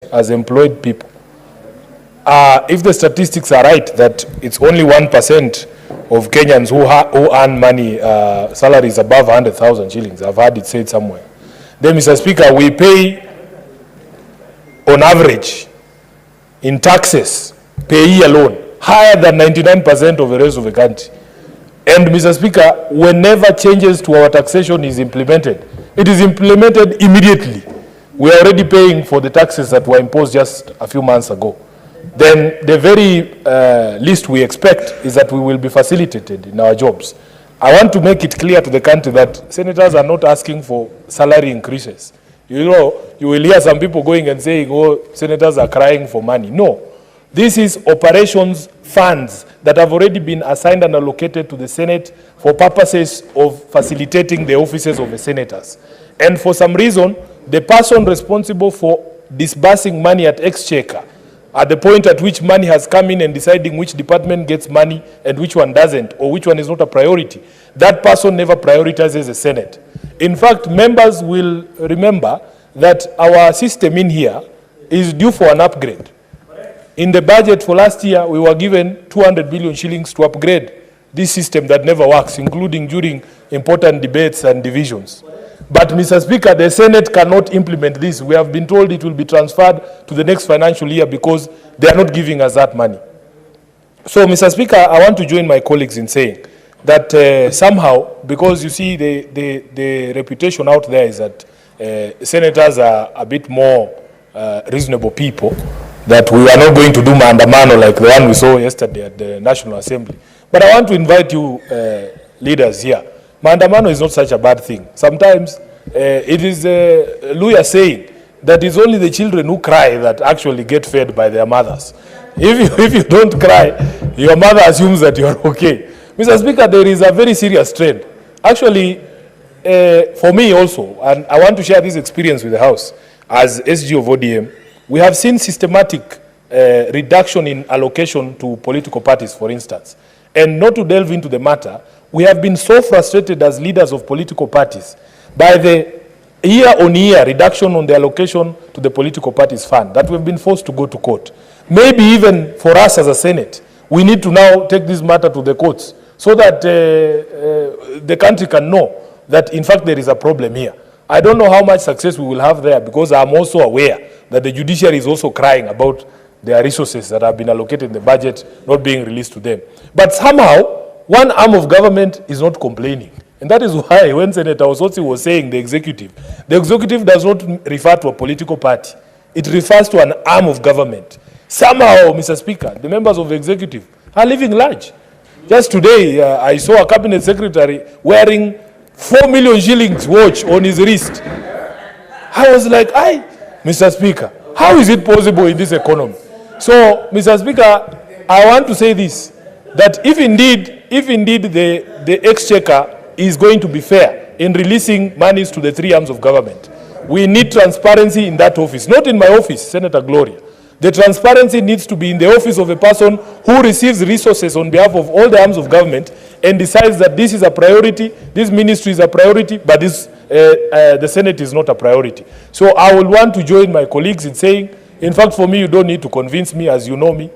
as employed people. If the statistics are right that it's only 1% of Kenyans who earn money, salaries above 100,000 shillings, I've heard it said somewhere, then, Mr. Speaker, we pay on average in taxes per year alone higher than 99% of the rest of the country. And, Mr. Speaker, whenever changes to our taxation is implemented, it is implemented immediately. We are already paying for the taxes that were imposed just a few months ago. Then the very least we expect is that we will be facilitated in our jobs. I want to make it clear to the country that senators are not asking for salary increases. You know, you will hear some people going and saying, oh, senators are crying for money. No. This is operations funds that have already been assigned and allocated to the Senate for purposes of facilitating the offices of the senators. And for some reason, the person responsible for disbursing money at Exchequer, at the point at which money has come in and deciding which department gets money and which one doesn't, or which one is not a priority, that person never prioritizes the Senate. In fact, members will remember that our system in here is due for an upgrade. In the budget for last year, we were given 200 billion shillings to upgrade this system that never works, including during important debates and divisions. But, Mr. Speaker, the Senate cannot implement this. We have been told it will be transferred to the next financial year because they are not giving us that money. So, Mr. Speaker, I want to join my colleagues in saying that somehow, because you see the reputation out there is that senators are a bit more reasonable people, that we are not going to do Maandamano like the one we saw yesterday at the National Assembly. But I want to invite you leaders here. Maandamano is not such a bad thing. Sometimes it is Luya saying that it's only the children who cry that actually get fed by their mothers. If you don't cry, your mother assumes that you are okay. Mr. Speaker, there is a very serious trend. Actually, for me also, and I want to share this experience with the House, as SG of ODM, we have seen systematic reduction in allocation to political parties, for instance. And not to delve into the matter, we have been so frustrated as leaders of political parties by the year-on-year reduction on the allocation to the political parties fund that we've been forced to go to court. Maybe even for us as a Senate, we need to now take this matter to the courts so that the country can know that, in fact, there is a problem here. I don't know how much success we will have there because I'm also aware that the judiciary is also crying about their resources that have been allocated in the budget not being released to them. But somehow, one arm of government is not complaining. And that is why when Senator Osotsi was saying the executive does not refer to a political party. It refers to an arm of government. Somehow, Mr. Speaker, the members of the executive are living large. Just today, I saw a cabinet secretary wearing 4 million shillings watch on his wrist. I was like, Mr. Speaker, how is it possible in this economy? So, Mr. Speaker, I want to say this, that if indeed the Exchequer is going to be fair in releasing monies to the three arms of government, we need transparency in that office, not in my office, Senator Gloria. The transparency needs to be in the office of a person who receives resources on behalf of all the arms of government and decides that this is a priority, this ministry is a priority, but the Senate is not a priority. So I will want to join my colleagues in saying, in fact, for me, you don't need to convince me, as you know me,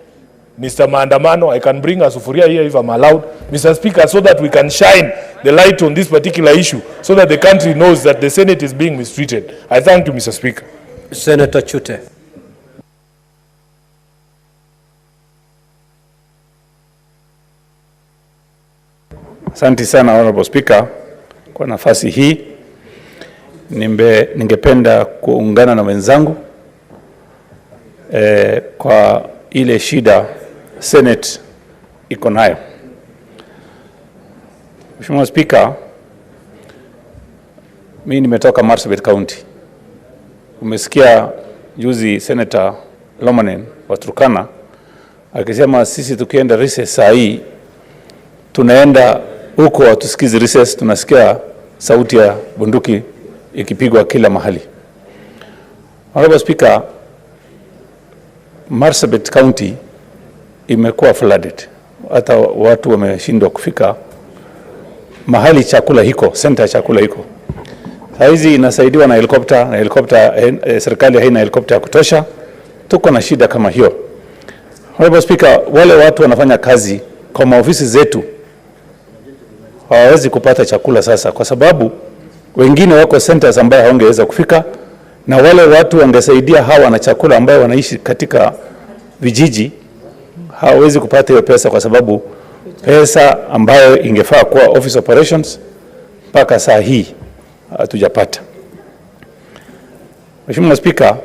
Mr. Maandamano, I can bring a sufuria here if I'm allowed, Mr. Speaker, so that we can shine the light on this particular issue, so that the country knows that the Senate is being mistreated. I thank you, Mr. Speaker. Senator Chute. Asante sana Honorable Speaker kwa nafasi hii. Ningependa kuungana na wenzangu kwa ile shida Senate iko nayo. Mheshimiwa Speaker, mimi nimetoka Marsabit County. Umesikia juzi Senator Lomanen wa Turkana akisema sisi tukienda recess saa hii tunaenda huko hatusikizi recess, tunasikia sauti ya bunduki ikipigwa kila mahali. Honorable Speaker, Marsabit County imekuwa flooded. Hata watu wameshindwa kufika mahali chakula hiko, center chakula hiko. Saizi inasaidiwa na helikopta, serikali haina helikopta ya kutosha. tuko na shida kama hiyo. Honorable Speaker, wale watu wanafanya kazi kwa maofisi zetu hawawezi kupata chakula sasa, kwa sababu wengine wako centers ambayo hawangeweza kufika, na wale watu wangesaidia hawa na chakula ambayo wanaishi katika vijiji hawawezi kupata hiyo pesa, kwa sababu pesa ambayo ingefaa kuwa office operations mpaka saa hii hatujapata. Mheshimiwa Speaker,